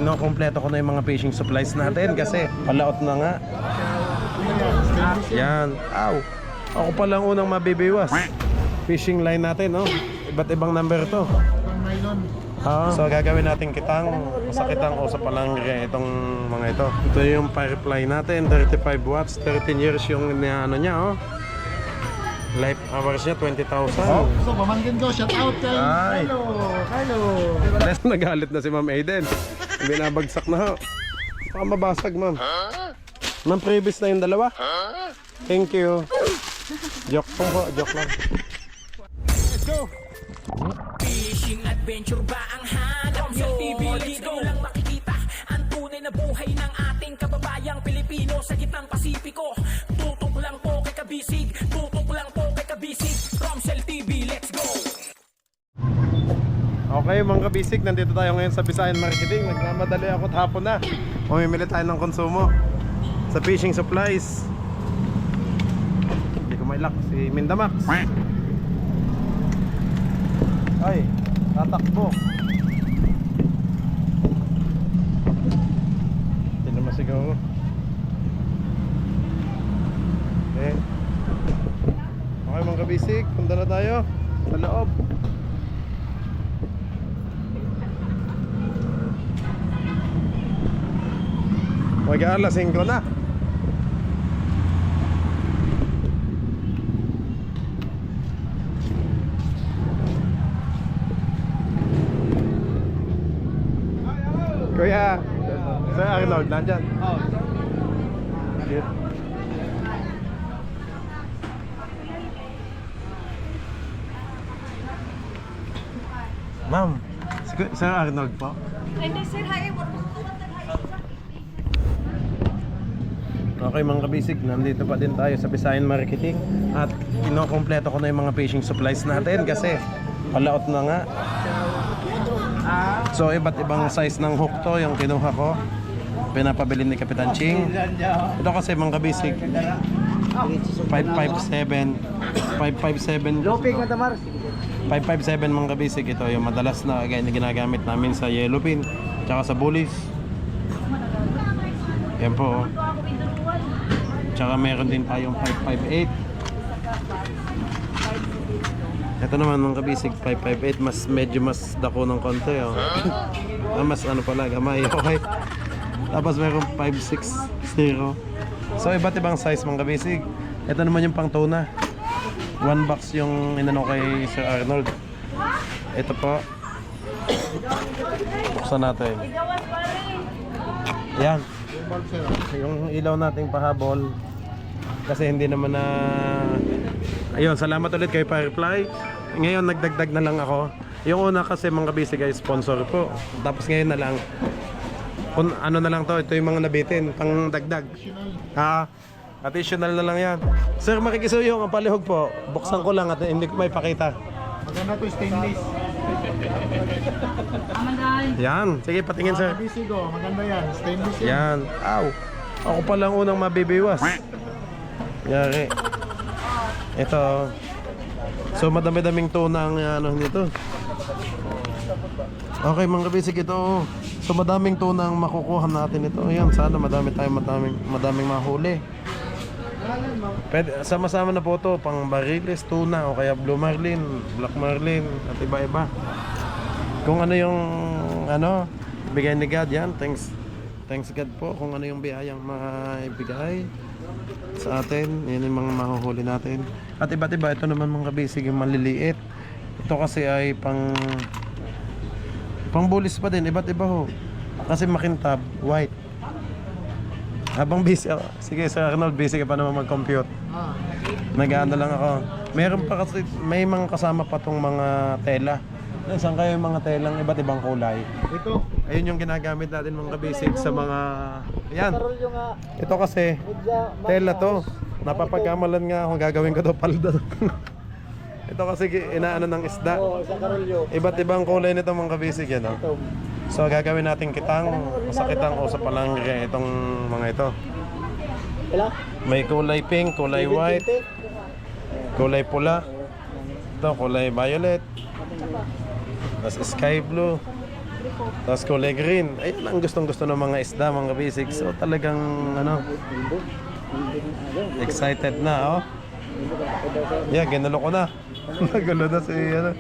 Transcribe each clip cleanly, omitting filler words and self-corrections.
kinokompleto ko na yung mga fishing supplies natin kasi palaot na nga. Yan. Aw. Ako pa lang unang mabibiwas. Fishing line natin, no? Iba't ibang number to. So gagawin natin kitang sa kitang o sa palangre itong mga ito. Ito yung firefly natin, 35 watts, 13 years yung ano niya, oh. Life hours niya 20,000. So pamangkin ko, shout out kay Hello. Nagalit na si Ma'am Aiden. Binabagsak na ho. Baka mabasag, ma'am. Ma'am, previous na yung dalawa. Thank you. Joke po, joke lang. Let's go. Fishing adventure ba ang hanap nyo? Sa TV, let's go lang makikita ang tunay na buhay ng ating kababayang Pilipino sa gitnang Pasipiko. Tutok lang po kay Kabisig, tutok lang po kay Kabisig. Romsel TV, let's go! Okay mga kabisig, nandito tayo ngayon sa Visayan Marketing. Nagmamadali ako at hapon na. Mamimili tayo ng konsumo sa fishing supplies. Hindi ko mailak si Mindamax. Ay, tatakbo. Hindi naman siguro. Okay. Okay mga kabisig, punta na tayo sa loob. Mag-aalas 5 na. Kuya, Sir Arnold, nandyan? Oo. Ma'am, Sir Arnold po? Hindi, sir, hi. Okay mga kabisig, nandito pa din tayo sa Visayan Marketing. At kinokompleto ko na yung mga fishing supplies natin kasi palaot na nga. So iba't ibang size ng hook to yung kinuha ko, pinapabili ni Kapitan Ching. Ito kasi mga kabisig 557 mga kabisig. Ito yung madalas na ginagamit namin sa yellowfin tsaka sa bullies. Yan po. Tsaka meron din tayong 558. Ito naman mga kabisig 558, medyo mas dako ng konti, oh. Mas ano pala, gamay. Okay. Tapos meron 560. So iba't ibang size mga kabisig. Ito naman yung pang tuna. 1 box yung inano kay Sir Arnold. Ito po. Buksan natin. Yan. Yung ilaw nating pahabol. Kasi hindi naman na ayun, salamat ulit kay Firefly. Ngayon nagdagdag na lang ako. Yung una kasi mga kabisig ay sponsor po. Tapos ngayon na lang kung ano na lang to, ito yung mga nabitin pang dagdag. Additional na lang yan. Sir, makikisuyo ang palihog po. Buksan ko lang at hindi ko may pakita. Maganda to, stainless. Yan, sige patingin sir. Kabisig oh, maganda yan, stainless yan. Yan, aw. Ako pa lang unang mabibiwas. Yari. Ito. So madami-daming tuna ang ano nito. Okay mga kabisig, ito. So madaming tuna ang makukuha natin ito. Ayan, sana madaming mahuli. Pwede, sama-sama na po ito, pang bariles, tuna o kaya blue marlin, black marlin at iba-iba. Kung ano yung ano, bigay ni God, yan. Thanks God po kung ano yung biyayang maibigay sa atin. Yan yung mga mahuhuli natin. At iba't iba, ito naman mga kabisig yung maliliit. Ito kasi ay pang bulis pa din, iba't iba ho. Kasi makintab, white. Habang busy ako, sige Sir Arnold, busy ka pa naman mag-compute. Nag-ano lang ako. Meron pa kasi, may mga kasama pa tong mga tela. Saan kayo yung mga telang iba't ibang kulay? Ito. Ayun yung ginagamit natin mga kabisig sa mga... Ayan. Ito kasi, tela to. Napapagkamalan nga ako, gagawin ko to palda. Ito kasi inaano ng isda. Iba't ibang kulay nito mga kabisig yan. Oh. So gagawin natin kitang o sa palangre itong mga ito. May kulay pink, kulay white, kulay pula. Ito kulay violet. Tapos sky blue. Tapos kulay green. Ayun ang gustong-gusto ng mga isda, mga basic. So talagang ano, excited na, oh. Yeah, ginulo ko na. Nagulo na si ano.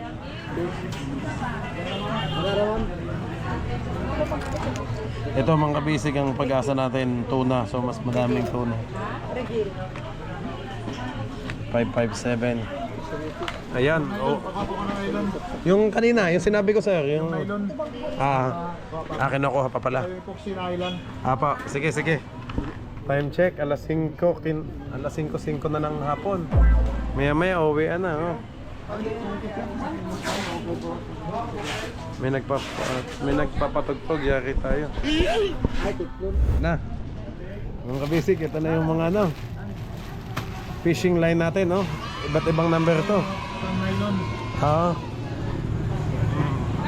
Ito mga basic ang pag-asa natin, tuna. So mas madaming tuna. 557. Ayan, oh. Yung kanina, yung sinabi ko sir, yung kinukuha pa pala. Epoxy Island. Apa, sige, sige. Time check, alas 5, alas 5:05 na ng hapon. Maya-maya, uwi na, oh. May nagpapatugtog, yari tayo. Na. Mga kabisig, ito na yung mga ano, fishing line natin, no? Iba't ibang number to. Nylon. Ha?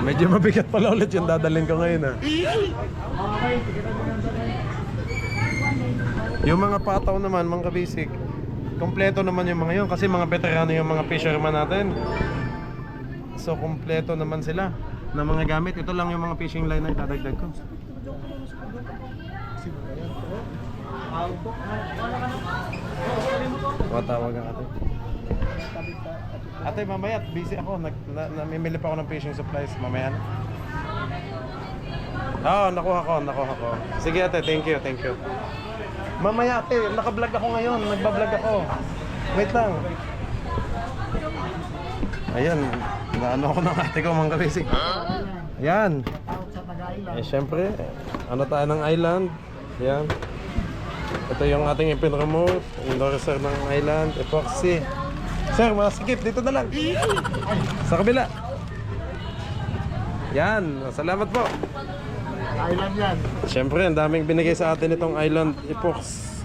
Medyo mabigat pala ulit yung dadalhin ko ngayon, ha? Yung mga pataw naman, mga kabisig, kompleto naman yung mga yun kasi mga veterano yung mga fisherman natin. So kompleto naman sila ng mga gamit. Ito lang yung mga fishing line na idadagdag ko. Matawag ang ate. Ate, mamaya busy ako. Namimili pa ako ng fishing supplies. Mamaya na. Oo, nakuha ko. Sige ate, thank you. Mamaya ate, naka-vlog ako ngayon. Nagba-vlog ako. Wait lang. Ayan, naano ako ng ate ko mga kabisig. Ayan. Eh syempre, ano tayo ng island. Ayan. Ito yung ating ipin-remote. Endorser ng island, epoxy. Sir, masikip, dito na lang. Sa kabila. Yan, salamat po. Island yan. Siyempre, ang daming binigay sa atin itong island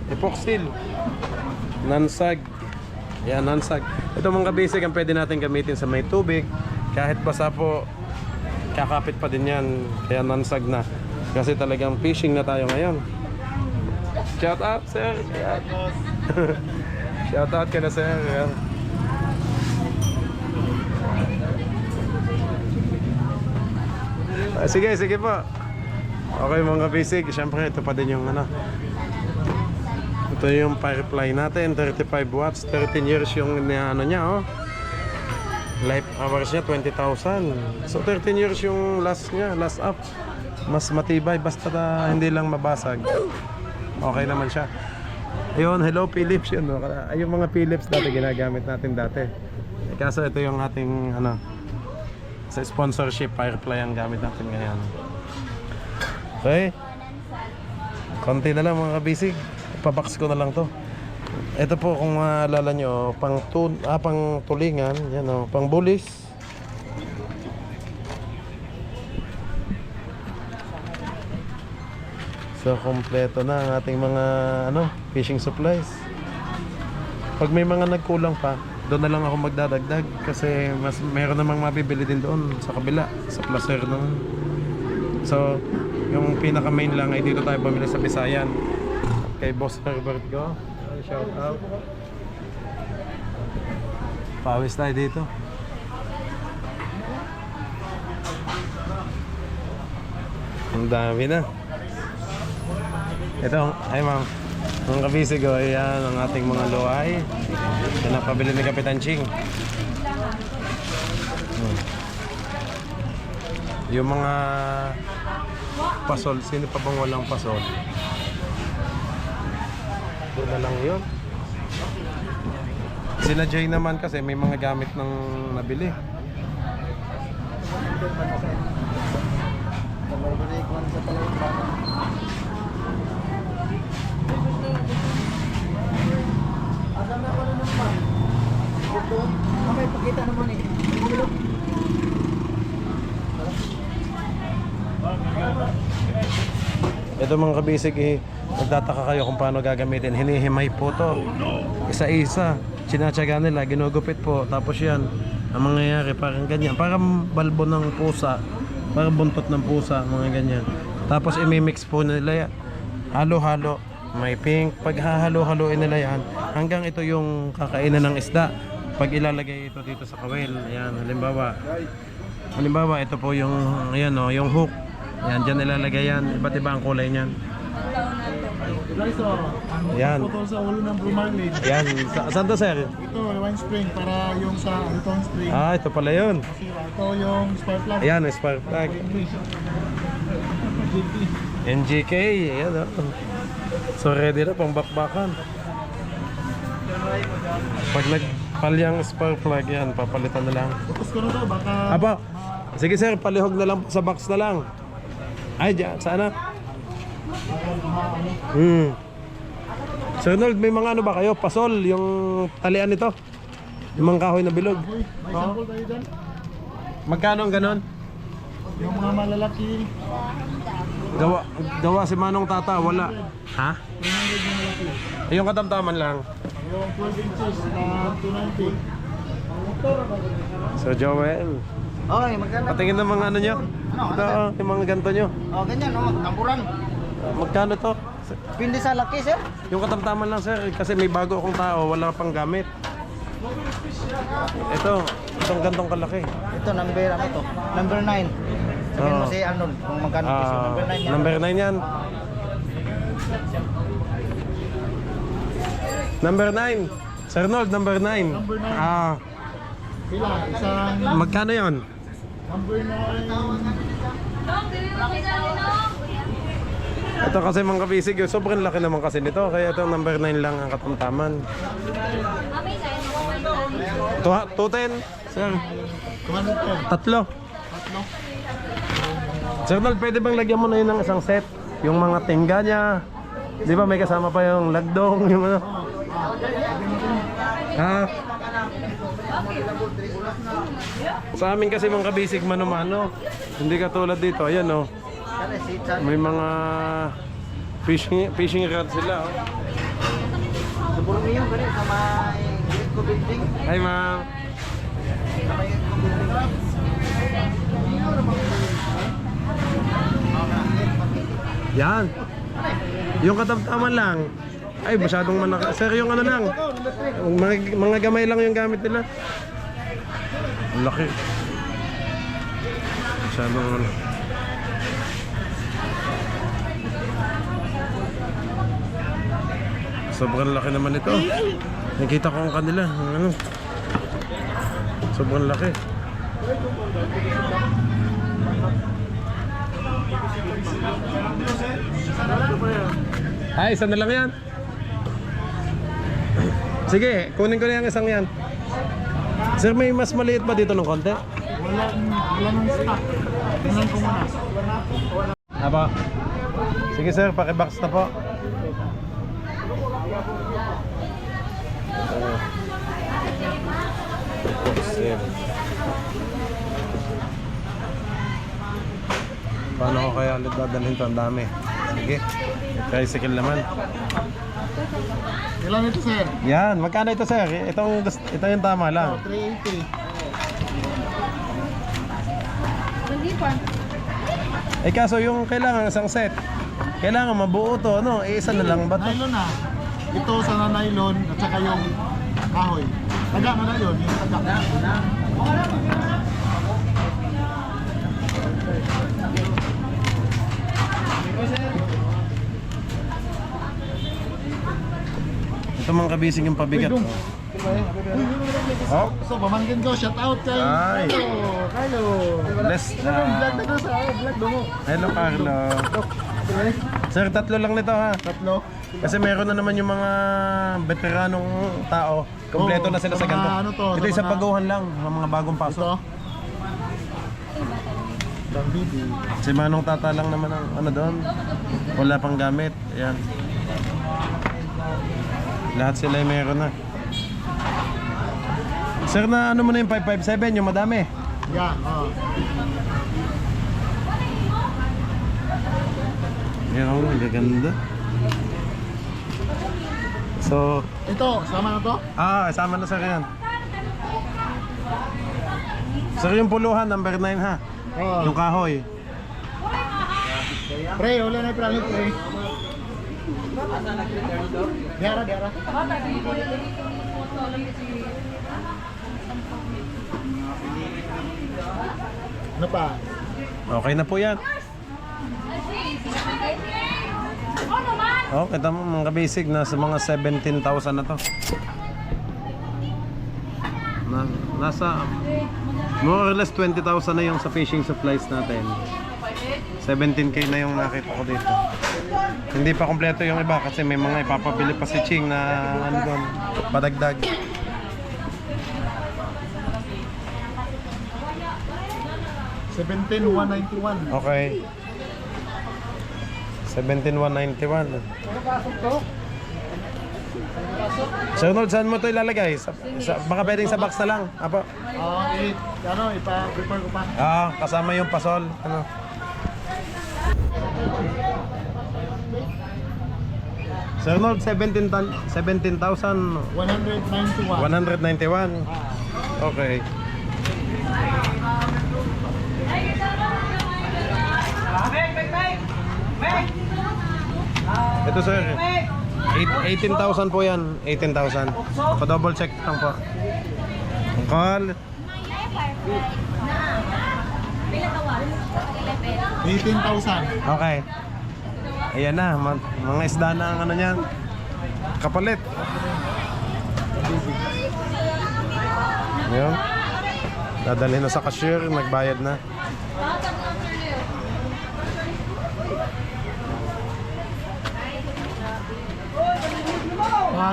epoxyl. Nansag. Yan, nansag. Ito mga basic ang pwede natin gamitin sa may tubig. Kahit basa po, kakapit pa din yan. Kaya nansag na. Kasi talagang fishing na tayo ngayon. Shout out, sir. Shout out ka na, sir. Yan. Sige po. Okay mga basic, syempre ito pa din yung ano. Ito yung firefly natin, 35 watts, 13 years yung ano niya, oh. Life hours niya 20,000. So 13 years yung last niya, last up. Mas matibay basta hindi lang mabasag. Okay naman siya. Ayun, hello Philips yun, no? Ay, yung mga Philips dati ginagamit natin dati. Kaso ito yung ating ano, sa sponsorship firefly ang gamit natin ngayon. Okay. Konti na lang mga kabisig. Ipabox ko na lang to. Ito po kung maalala nyo, pang tulingan, yan o, pang bulis. So kompleto na ang ating mga ano, fishing supplies. Pag may mga nagkulang pa, doon na lang ako magdadagdag kasi mas meron namang mabibili din doon sa kabila, sa placer doon. So, yung pinaka main lang ay dito tayo bumili sa Bisayan. Kay Boss Herbert ko. Shout out. Pawis tayo dito. Ang dami na. Ito, ay ma'am. Mga kabisig ko, ayan ang ating mga luay. Yan ang pabili ni Kapitan Ching. Yung mga pasol, sino pa bang walang pasol? Doon na lang yun. Sila Jay naman kasi may mga gamit ng nabili. May pakita naman eh. Ito mga kabisig nagtataka kayo kung paano gagamitin. Hinihimay po to. Isa-isa. Sinatsaga nila, ginugupit po. Tapos yan, ang mangyayari parang ganyan. Parang balbo ng pusa. Parang buntot ng pusa, mga ganyan. Tapos imimix po nila yan. Halo-halo. May pink. Pag hahalo-haloin nila yan, hanggang ito yung kakainan ng isda. Pag ilalagay ito dito sa kawil, ayan, halimbawa, Halimbawa, ito po yung, ayan o, yung hook. Yan, dyan nilalagay yan. Iba't iba ang kulay niyan. Guys, oh, Yan. putol sa ulo ng Blue Marlin. Yan, saan to sir? Ito, wine spring para yung sa itong spring. Ah, ito pala yun. Kasi ito yung spark plug. Ayan, spark plug. NGK, ayan o. So ready na pang bakbakan. Pag nagpalyang spark plug yan, papalitan na lang. Tapos ko na to, baka... Aba, sige sir, palihog na lang sa box na lang. Ay, dyan, sana? Sir Arnold, may mga ano ba kayo? Pasol, yung talian nito? Yung mga kahoy na bilog. Uy, may sample tayo dyan. Magkano ang ganon? Yung mga malalaki, Gawa si Manong Tata, wala. Ha? 300 yung malaki. Ay, yung katamtaman lang. Yung 12 inches na 290. Sir Joel, Okay, magkano? patingin ng mga ano nyo. Ito, yung mga ganito nyo. Oh, ganyan, oh, tamburan. Magkano to? Pindi sa laki, sir. Yung katamtaman lang sir, kasi may bago akong tao, wala pang gamit. Itong gantong kalaki. Ito, number, ano to? Number 9. Sabihin mo Oo. si Arnold kung magkano piso. Number 9 yan. Number 9 yan. Number 9. Sir Arnold, number 9. Number 9. Ah, Sila, isang magkano yon? number 9. Ito kasi mga kabisig, sobrang laki naman kasi nito. Kaya itong number 9 lang ang katamtaman. 210, sir. 210. Tatlo. Sir Arnold, pwede bang lagyan mo na yun ng isang set? Yung mga tingga niya. Di ba may kasama pa yung lagdong, yung ano? Ha? Sa amin kasi mga kabisig mano-mano. Hindi katulad dito, ayan oh. Kaya si Chan. May mga fishing rod sila oh. Suburo niyo, ganun, sa may Great Co building. Hi ma'am. Sa may Great Co building. Yan. Yung katamtaman lang. Ay, masyadong manaka. Sir, yung ano lang. Mga gamay lang yung gamit nila. Ang laki. Masyadong ano. Sobrang laki naman ito. Nakita ko ang kanila. Ano. Sobrang laki. Ay, isa na lang yan. Sige, kunin ko na yung isang yan. Sir, may mas maliit ba dito ng konti? Wala nang stock. Tingnan ko muna. Apa? Sige sir, pakibox na po. Sir. Paano ko kaya ulit dadalhin ito? Ang dami. Sige. Tricycle naman. Ilan ito, sir? Yan, magkano ito sir? Ito yung tama lang. 380. Eh kaso yung kailangan isang set. Kailangan mabuo to, ano? Isa na lang ba to? Nylon na. Ito sa nylon at saka yung kahoy. Taga na yun, yung taga. Ito mga kabising yung pabigat. Oh. Oh. So, pamangkin ko, shout out kay Ay. Carlo. Bless Vlog na doon sa vlog mo. Hello Carlo. Sir, tatlo lang nito ha. Tatlo. Kasi meron na naman yung mga veteranong tao. Kompleto Oo, na sila sa sa mga ganito. ano to, Ito sa isa mga- paguhan lang, mga bagong pasok. Ito. Bang bibi. Si Manong Tata lang naman ang ano doon. Wala pang gamit. Ayan. Lahat sila ay meron na. Sir, na ano mo na yung 557, yung madami. Yeah, oh. Yan ang gaganda. So, Ito, sama na to? sama na sir yan. Sir, yung puluhan, number 9 ha. Oo. Yung kahoy. Pre, wala na yung planit, pre. Diara, diara. Ano pa? Okay na po yan. Oh, kita mo mga basic na sa mga 17,000 na to. Nasa more or less 20,000 na yung sa fishing supplies natin. 17k na yung nakita ko dito. Hindi pa kompleto yung iba kasi may mga ipapabili pa si Ching na ano doon, padagdag. $17,191. Okay. 17,191. Sir Nold, saan mo ito ilalagay? Baka pwedeng sa box na lang. Apo. Ipa-prepare ko pa. Kasama yung pasol. Ano? Sir Nold, 17,191. 191. Okay. Ito sir, 18,000 po yan. 18,000. Pa-double check lang po. Call. 18,000. Okay. Ayan na, mga isda na ang ano niyan. Kapalit. Ayan. Dadalhin na sa cashier, nagbayad na.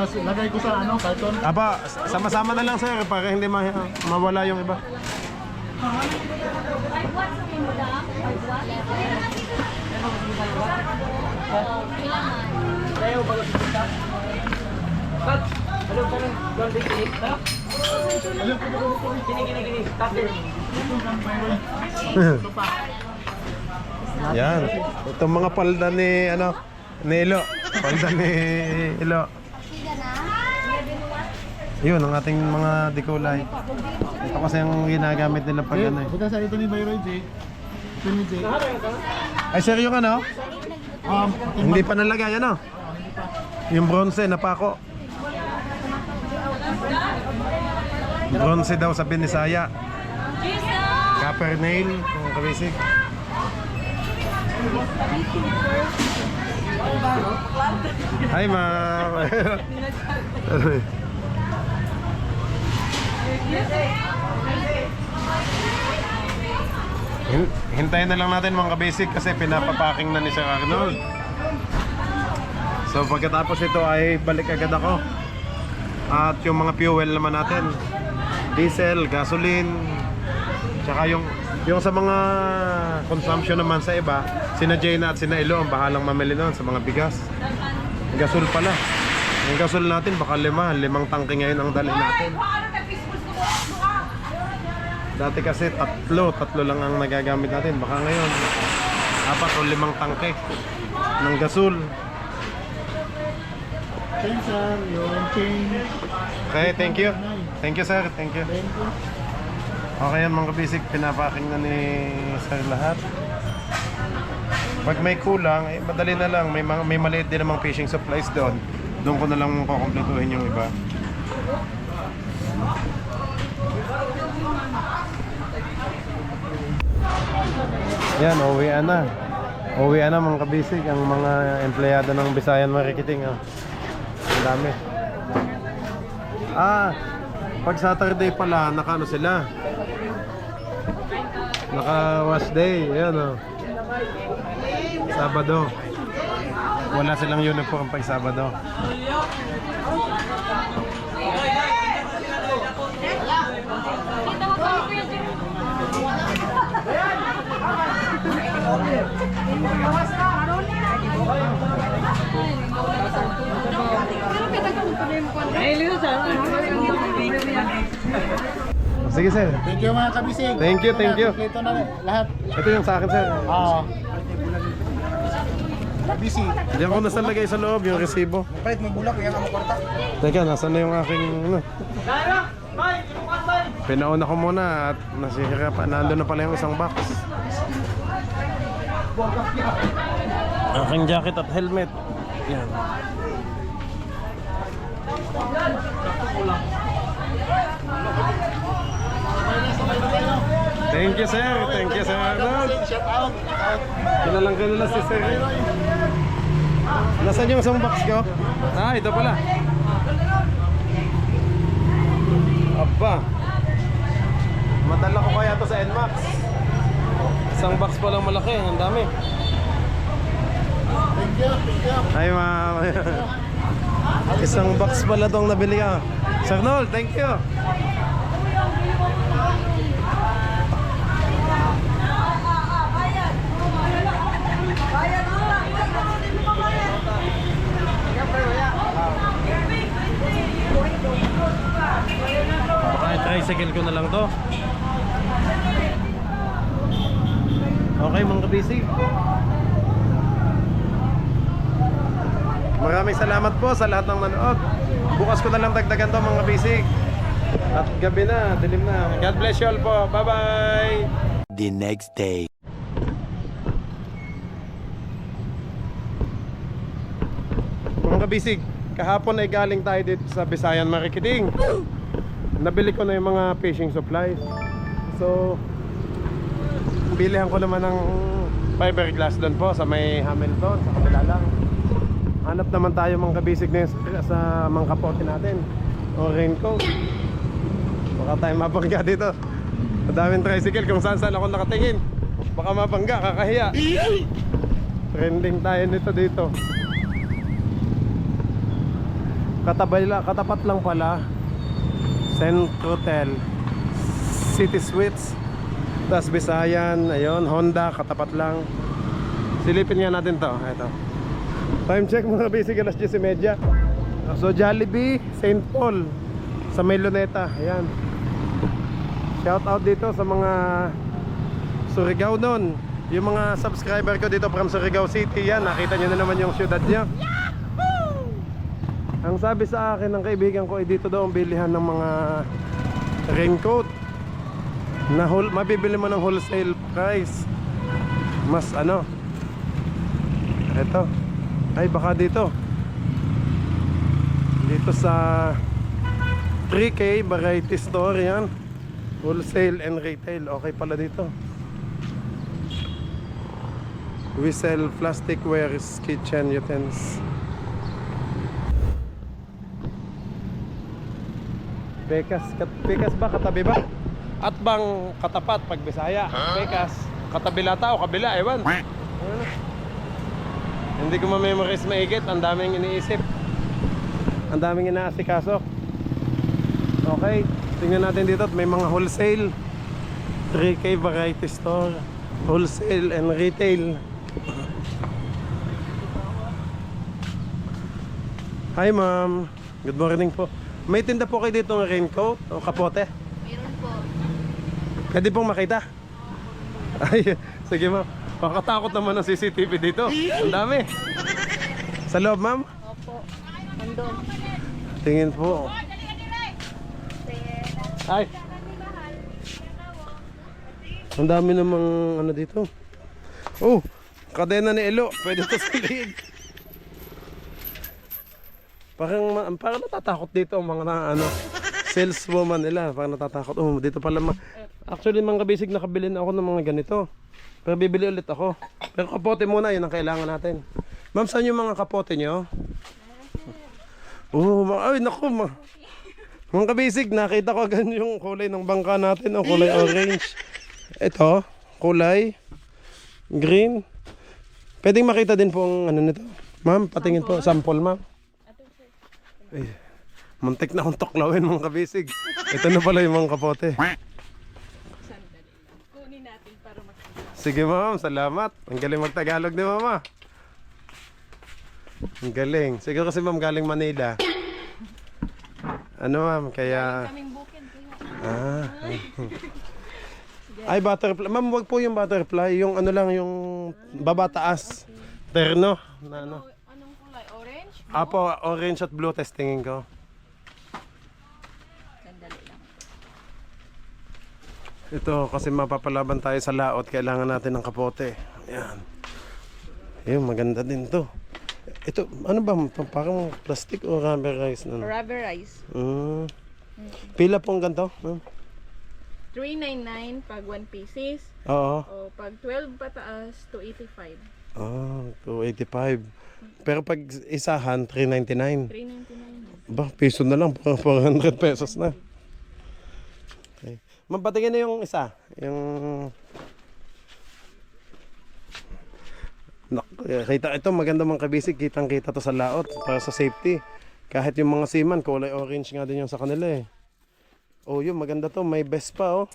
Lagay ko sa ano, karton. Aba, sama-sama na lang sir para hindi mawala yung iba. Yan. Itong mga palda ni ano, ni Ilo. Palda ni Ilo. Yun ang ating mga dekulay. Ito kasi ang ginagamit nila pag ano eh. Buta sa ito ni Bayroy J. Ito ni J. Ay sir, yung ano? Hindi pa nalagay ano? Yung bronze napako. Bronze daw sa Binisaya. Copper nail, mga kabisig. Hi ma. Hintayin na lang natin mga kabasic kasi pinapapacking na ni Sir Arnold. So pagkatapos ito ay balik agad ako. At yung mga fuel naman natin, diesel, gasoline, tsaka yung sa mga consumption naman sa iba, sina Jayna at sina Ilo ang bahalang mamili noon sa mga bigas. Gasol pala. Yung gasol natin baka 5 tangke ngayon ang dali natin. Dati kasi tatlo lang ang nagagamit natin. Baka ngayon 4 o 5 tangke ng gasol. Change sir, yung change. Okay, thank you. Thank you sir, thank you. Okay yan mga kabisik, pinapacking na ni sir lahat. Pag may kulang, eh, madali na lang. May maliit din namang fishing supplies doon. Doon ko na lang kukumpletuhin yung iba. Yan, uwian na. Uwian na mga kabisig ang mga empleyado ng Bisayan Mariketing. Ang dami. Pag Saturday pala, naka-ano sila? Naka-wash day. Yan Sabado. Wala silang uniform pag Sabado. Sige sir. Thank you mga kabisig. Thank you. Kompleto na lahat. Ito yung sa akin sir. Kabisig. Diyan ko nasalagay sa loob yung resibo. Palit mo bulak, yan ang kwarta. Teka, nasaan na yung aking ano? Pinauna ko muna at nasihirapan. Nandun na pala yung isang box. Aking jacket at helmet. Yan. Thank you, sir. Thank you, sir Arnold. Shout out. Kilalang kilala si sir. Nasaan yung isang box ko? Ah, ito pala. Aba. Madala ko kaya to sa NMAX. Isang box pa lang malaki. Ang dami. Thank you. Ay, ma'am. Isang box pala tong nabili ka. Sir Arnold, thank you. Ay, tricycle ko na lang to. Okay, mga kabisig. Maraming salamat po sa lahat ng nanood. Bukas ko na lang dagdagan to, mga kabisig. At gabi na, dilim na. God bless you all po. Bye-bye. The next day. Mga kabisig, kahapon ay galing tayo dito sa Bisayan Mariketing. Nabili ko na yung mga fishing supplies. So, bilihan ko naman ng fiberglass doon po sa may Hamilton, sa kabila lang. Hanap naman tayo mga kabisig na sa mga kapote natin o raincoat. Baka tayo mabangga dito. Madaming tricycle kung saan saan ako nakatingin. Baka mabangga, kakahiya. Trending tayo nito dito. Katapat lang pala Centrotel City Suites, tas Bisayan, ayun, Honda, katapat lang. Silipin nga natin to. Ito. Time check mga basic, alas 10:30. So Jollibee, St. Paul sa may Luneta. Ayan. Shout out dito sa mga Surigao nun. Yung mga subscriber ko dito from Surigao City. Yan, nakita nyo na naman yung syudad nyo. Ang sabi sa akin ng kaibigan ko ay dito daw ang bilihan ng mga raincoat na mabibili mo ng wholesale price. Mas ano, eto, ay baka dito sa 3K variety store. Yan, wholesale and retail. Okay pala dito. We sell plasticwares, kitchen utensils. Pekas ba? Katabi ba? At bang katapat pag Bisaya? Pekas. Katabi lata o kabila? Ewan. Hindi ko ma-memorize maigit. Ang daming iniisip. Ang daming inaasikaso. Okay. Tingnan natin dito. May mga wholesale 3K variety store, wholesale and retail. Hi ma'am. Good morning po. May tinda po kayo dito ng raincoat o kapote? Meron po. Pwede pong makita? Ay, sige ma'am. Pakatakot naman ang CCTV dito. Ang dami. Sa loob ma'am? Opo. Andun. Tingin po. Ay. Ang dami namang ano dito. Oh, kadena ni Elo. Pwede to sa liig. Parang natatakot dito ang mga ano, saleswoman nila. Parang natatakot. Oh, dito pala actually mga kabisig, nakabili na ako ng mga ganito. Pero bibili ulit ako. Pero kapote muna, yun ang kailangan natin. Ma'am, saan yung mga kapote nyo? Oh, ay naku mga kabisig, nakita ko agad yung kulay ng bangka natin. Oh, kulay orange. Ito, kulay green. Pwedeng makita din po ang ano nito. Ma'am, patingin po. Sample ma'am. Ay, muntik na akong tuklawin mga kabisig. Ito na pala yung mga kapote. Kunin natin para makita. Sige ma'am, salamat. Ang galing magtagalog ni mama. Ang galing. Siguro kasi ma'am galing Manila. Ano ma'am, kaya... Kaming bukid. Kaya. Ay, butterfly. Ma'am, wag po yung butterfly. Yung ano lang, yung baba taas. Terno. Na ano. Anong kulay? Orange? Apo, orange at blue testingin ko. Sandali lang. Ito, kasi mapapalaban tayo sa laot, kailangan natin ng kapote. Ayan. Ayun, maganda din to. Ito, ano ba? Parang plastic o rubberized? Ano? Rubberized. Pila pong ganito? 399 pag 1 pieces. Oo. O pag 12 pataas, 285. Ah, 285. Pero pag isahan, 399. 399. Ba, piso na lang, 400 pesos na. Okay. Mapatingin na yung isa. Yung... Kita ito, maganda mga kabisig. Kitang-kita to sa laot para sa safety. Kahit yung mga seaman, kulay orange nga din yung sa kanila eh. Oh, yun, maganda to. May best pa, oh.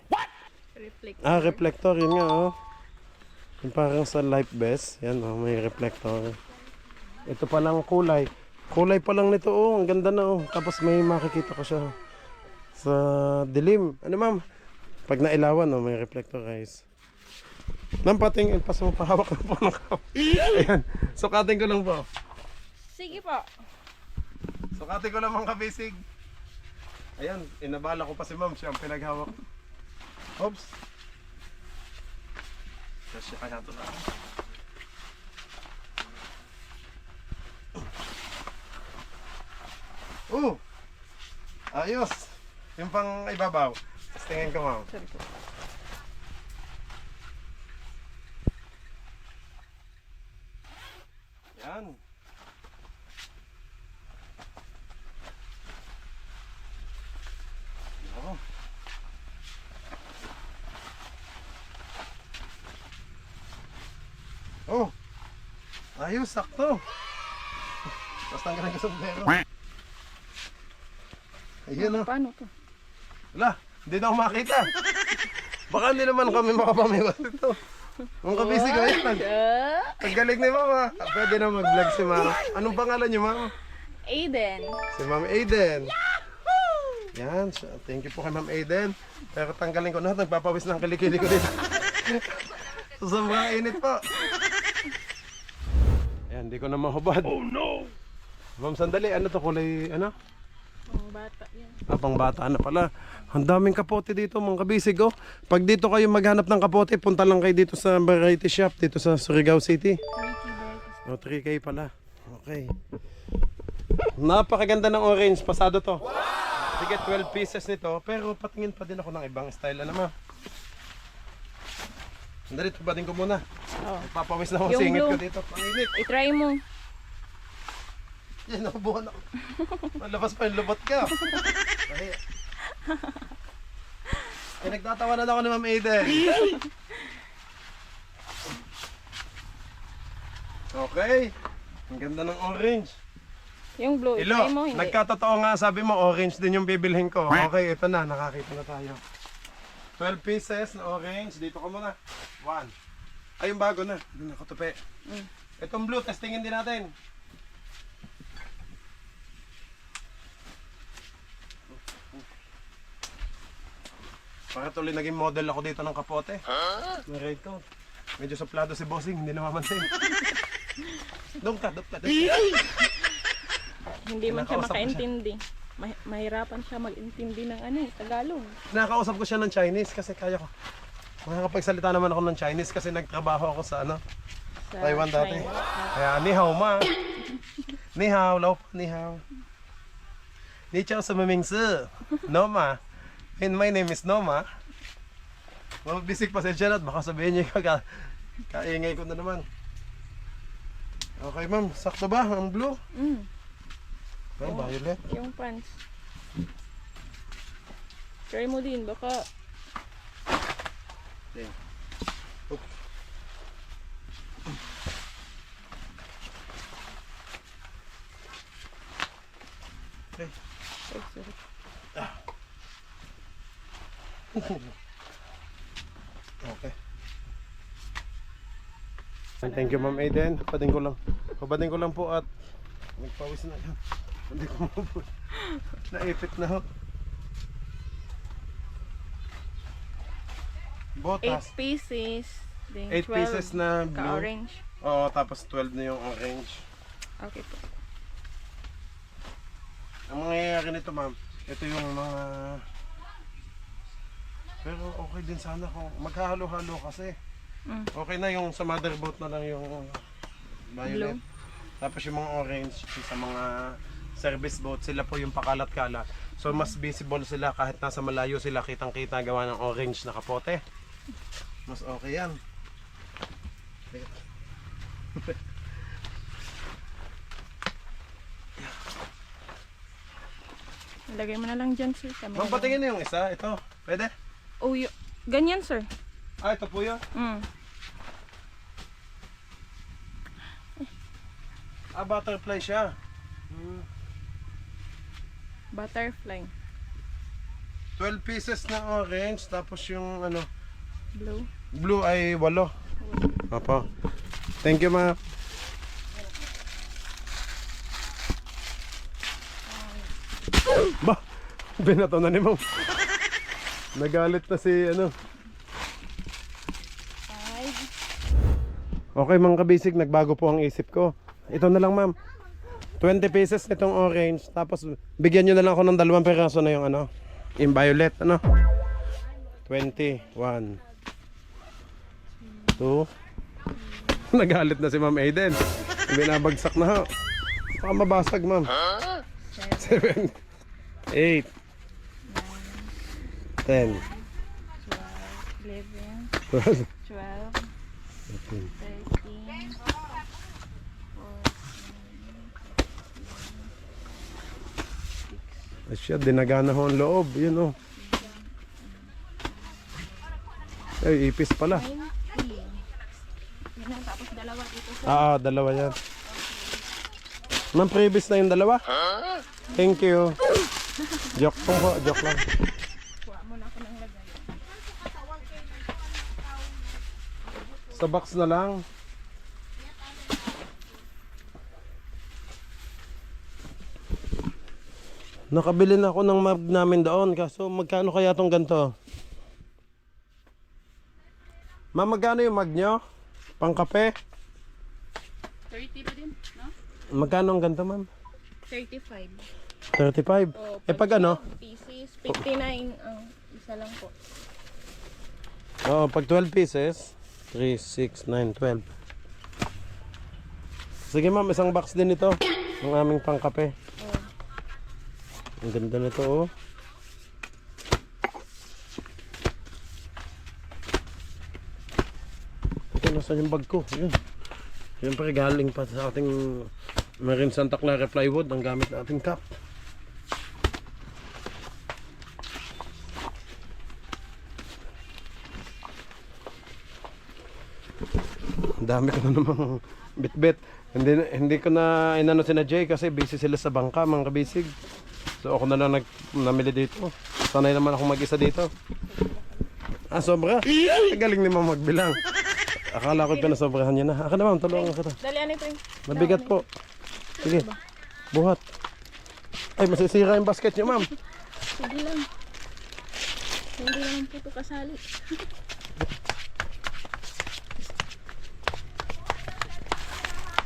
Reflect. Ah, reflector, yun nga, oh. Yung parang sa life vest. Yan, oh, may reflector. Ito pa lang kulay. Kulay pa lang nito, oh. Ang ganda na, oh. Tapos may makikita ko siya sa dilim. Ano, ma'am? Pag nailawan, oh, may reflector, guys. Ma'am, pating, pahawak na po ng kamay. Ayan. Sukatin ko lang po. Sige po. Sukatin ko lang mga kabisig. Ayan, inabala ko pa si ma'am. Siya ang pinaghawak. Oops. Kasi kaya ito na. Ayos. Yung pang ibabaw. Tapos tingin ko, ma'am. Sorry po. Yan. Oh. Oh. Ayos, sakto. Tapos tanggalin ko sa sombrero. Ayun, oh. Paano to? Wala, hindi na ako makita. Baka hindi naman kami makapamiwas dito. Ang kabisi ko yan. Ang galing ni Mama. Pwede na mag-vlog si Mama. Anong pangalan niyo, Mama? Aiden. Si Ma'am Aiden. Yan. Thank you po kay Ma'am Aiden. Pero tanggalin ko na. Nagpapawis ng kilikili ko dito. Sobrang init po. Ayan, hindi ko na mahubad. Oh no! Ma'am, sandali. Ano to? Kulay, ano? Ang bata yan. Pang bata na pala. Ang daming kapote dito mga kabisig, oh. Pag dito kayo maghanap ng kapote, punta lang kayo dito sa variety shop dito sa Surigao City. 3 Oh, 3K pala. Okay. Napakaganda ng orange. Pasado to. Sige, 12 pieces nito. Pero patingin pa din ako ng ibang style. Ano ma? Sandali, tubatin ko muna. Oh. Papawis na ako Yung singit blue. ko dito. Panginit. I-try mo. Yan, nakubuhan ako. Malabas pa yung lubot ka. Ay, nagtatawanan ako ni Ma'am Aiden. Okay. Ang ganda ng orange. Yung blue, Ilo, i-try mo. Hindi. nagkatotoo nga sabi mo, orange din yung bibilhin ko. Okay, ito na. Nakakita na tayo. 12 pieces na orange. Dito ko muna. 1. Ay, yung bago na. Doon ako tupi. Itong blue, testingin din natin. Para tuloy naging model ako dito ng kapote. May rate ko. Medyo suplado si Bossing, hindi namamansin. Doon ka. Hindi man siya Kinakausap ko siya. makaintindi. Mahirapan siya mag-intindi ng Tagalog. Nakakausap ko siya ng Chinese kasi kaya ko. Makakapagsalita naman ako ng Chinese kasi nagtrabaho ako sa ano, Sa Taiwan dati. China. Kaya ni hao ma. Ni hao, lao, ni hao. Ni chao sa maming si. No ma. And my name is Noma. Mabisik pasensya na at baka sabihin niyo kaingay ko na naman. Okay ma'am, sakto ba ang blue? Ang violet. Yung pants. Try mo din, baka Okay. Oops. Okay. Ay, sorry. Okay. Thank you Ma'am Aiden. Papadin ko lang po at nagpawis na yan. Hindi ko mabot. Naipit na ho. Botas. 8 pieces. Then 8 pieces na blue. ka-orange. Oo, tapos 12 na yung orange. Okay po. Ang mangyayari nito ma'am, ito yung mga... Pero okay din sana kung maghahalo-halo kasi. Okay na yung sa motherboard na lang yung violet. Blue. Tapos yung mga orange sa mga service boat. Sila po yung pakalat-kalat. So mas visible sila kahit nasa malayo sila, kitang-kita gawa ng orange na kapote. Mas okay yan. Ilagay mo na lang dyan, sir. Kami Ma'am, patingin na yung isa. Ito, pwede? Oh, ganyan, sir. Ah, ito po yun. Mm. Ah, butterfly siya. Butterfly. 12 pieces na orange, tapos yung ano, Blue. blue ay 8. Opo. Thank you, ma'am. Ba, binato na ni ma'am. Nagalit na si ano. 5. Okay mga kabisig, nagbago po ang isip ko. Ito na lang ma'am. 20 pieces nitong orange, tapos bigyan nyo na lang ako ng 2 peraso na yung ano, yung violet, ano. 20, 1, 2. Nagalit na si Ma'am Aiden. Binabagsak na ho. Baka mabasag ma'am. 7, 8, 10, 11, 12, 12, 13, 14, Asya, dinagana ho ang loob. Yun oh. Ay, ipis pala. 19. Yan na, tapos dalawa dito, sir. Dalawa yan. Ma'am, previous na yung dalawa? Thank you. Joke po ho, joke lang. Kuha mo na ako ng lagay. Sa box na lang. Nakabili na ako ng mug namin doon. Kaso magkano kaya tong ganito? Ma'am, magkano yung mug nyo? Pang kape? 30 pa din, no? Magkano ang ganito, ma'am? 35. 35. Oh, Pag ano? pieces, 59 ang isa lang po. Oo, pag 12 pieces, 3, 6, 9, 12. Sige ma'am, isang box din ito. Ang aming pangkape. Ang ganda nito oh. Ito, nasa yung bag ko. Yun. Siyempre galing pa sa ating Marine Santa Clara plywood ang gamit nating cup. Dami ko na namang bit-bit. Hindi ko na inano si na Jay kasi busy sila sa bangka, mga kabisig. So ako na lang namili dito. Sanay naman ako mag-isa dito. Sobra? Galing ni ma'am magbilang. Akala ko pinasobrahan niya na. Akin na ma'am, tulungan kita. Dali, ano ito yung... Mabigat po. Sige, buhat. Ay, masisira yung basket niyo ma'am. Sige lang. Hindi naman po ito kasali.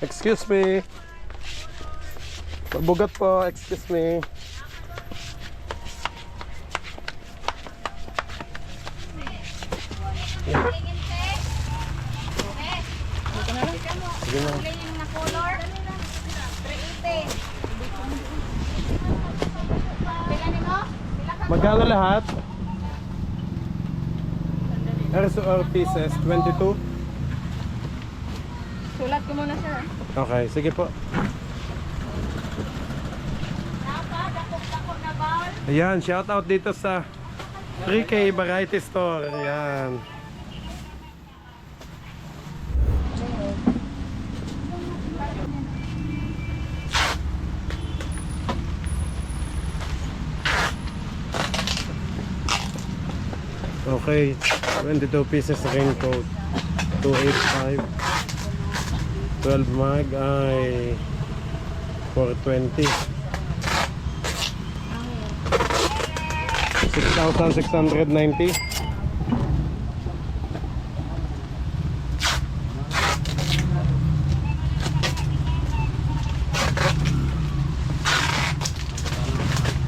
Excuse me. Mabugat po, excuse me. Sige na. Magkano lahat? RSOR pieces, 22. Sulat ko muna, sir. Okay, sige po. Ayan, shout out dito sa 3K Variety Store. Ayan. Okay, 22 pieces raincoat. 285. 12 mag ay 420. 6,690.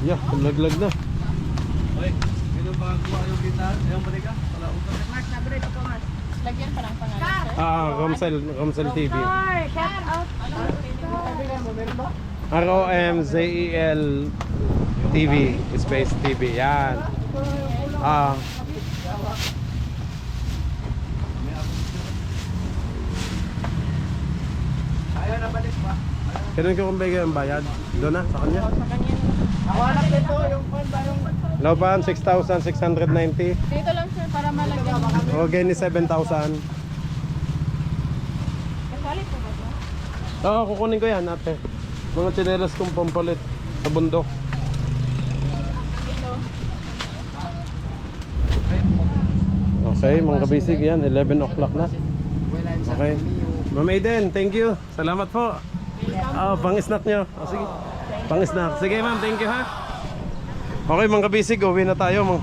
Yeah, laglag na. Mark, nabre ito po, Mark. Lagyan pa ng pangalan, sir. Romsel TV. Shout out. ROMZEL TV, Space TV. Yan. Ah. Ayaw na balik pa. Kailan ko kumbaya ang bayad? Doon na, sa kanya? Sa kanya. Nakuhanak dito yung pan ba yung... Laupan, 6,690. Dito lang sir para malagyan mo. O, gain ni 7,000. Kasali po ba ito? Oo, kukunin ko yan, ate. Mga tsinelas kong pampalit sa bundok. Ito. Okay, mga kabisig yan, 11 o'clock na. Okay. Ma'am Aiden, thank you. Salamat po. Pang-snack nyo. Sige. Pang-snack. Sige ma'am, thank you ha. Okay mga kabisig, uwi na tayo.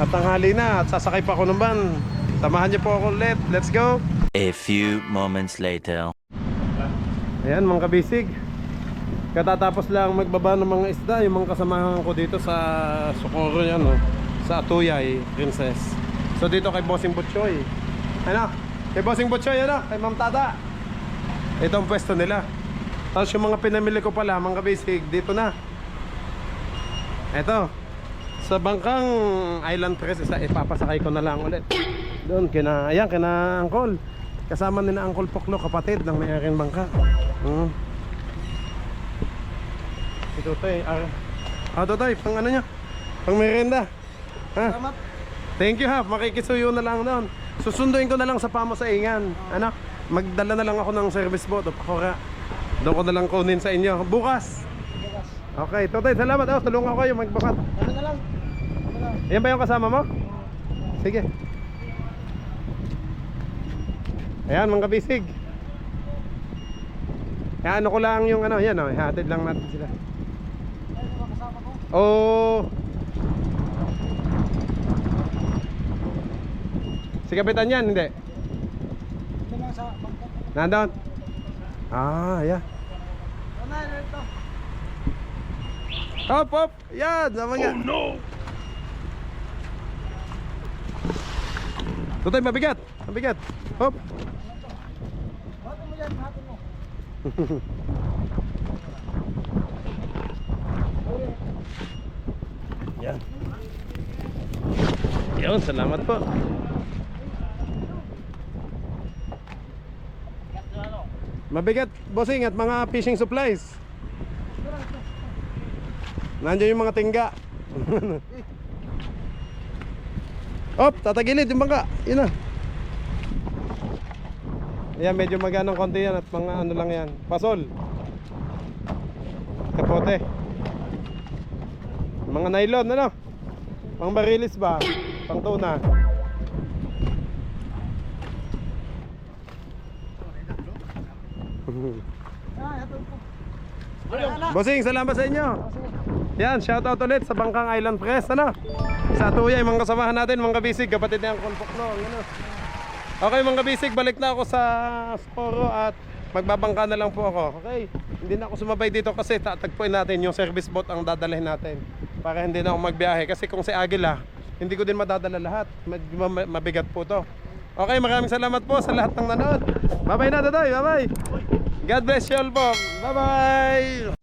At tanghali na at sasakay pa ako ng van. Samahan niyo po ako ulit. Let's go. A few moments later. Ayan mga kabisig, katatapos lang magbaba ng mga isda. Yung mga kasamahan ko dito sa Socorro yan, no? Sa Atuyay, Princess. So dito kay Bossing Butchoy. Ano? Kay Bossing Butchoy, ano? Kay Ma'am Tada. Ito ang pwesto nila. Tapos yung mga pinamili ko pala, mga kabisig, dito na. Ito, sa bangkang Island Press, ipapasakay ko na lang ulit. Doon, ayan, kina Uncle. Kasama nila Uncle Poklo, kapatid ng may-aring bangka. Ito Totoy, Totoy, pang ano nyo? Pang merienda. Ha? Thank you ha, makikisuyo na lang doon. Susunduin ko na lang sa Pamosaingan. Ano? Magdala na lang ako ng service boat o pakura. Doon ko na lang kunin sa inyo. Bukas. Okay, Totoy, salamat. Tulungan ko kayo magbakat. Ano na lang? Yan ba yung kasama mo? Sige. Ayan mga kabisig. Ano ko lang yung ano, yan o, hatid lang natin sila. Oh. Si Kapitan yan, hindi? Nandun? Yeah. Hop, hop! Yan! Sama nga! Oh no! Tutoy, mabigat! Mabigat! Hop! Yan. Yun, salamat po. Mabigat, bossing, at mga fishing supplies. Nandiyan yung mga tingga. Hop, tatagilid yung bangka. Yun na. Ayan, medyo maganang konti yan at mga ano lang yan. Pasol. Kapote. Mga nylon, ano? Pang barilis ba? Pang tuna. Bossing, salamat sa inyo. Yan, shoutout ulit sa Bangkang Island Press, ano? Sa Atuyay, mga kasamahan natin, mga kabisig, kapatid niyang Konpoklo, ano? Okay mga kabisig, balik na ako sa Socorro at magbabangka na lang po ako. Okay, hindi na ako sumabay dito kasi tatagpuin natin yung service boat ang dadalhin natin para hindi na ako magbiyahe. Kasi kung si Agila, hindi ko din madadala lahat, mabigat po to. Okay, maraming salamat po sa lahat ng nanood. Bye bye na Totoy, bye bye. God bless you all po. Bye bye.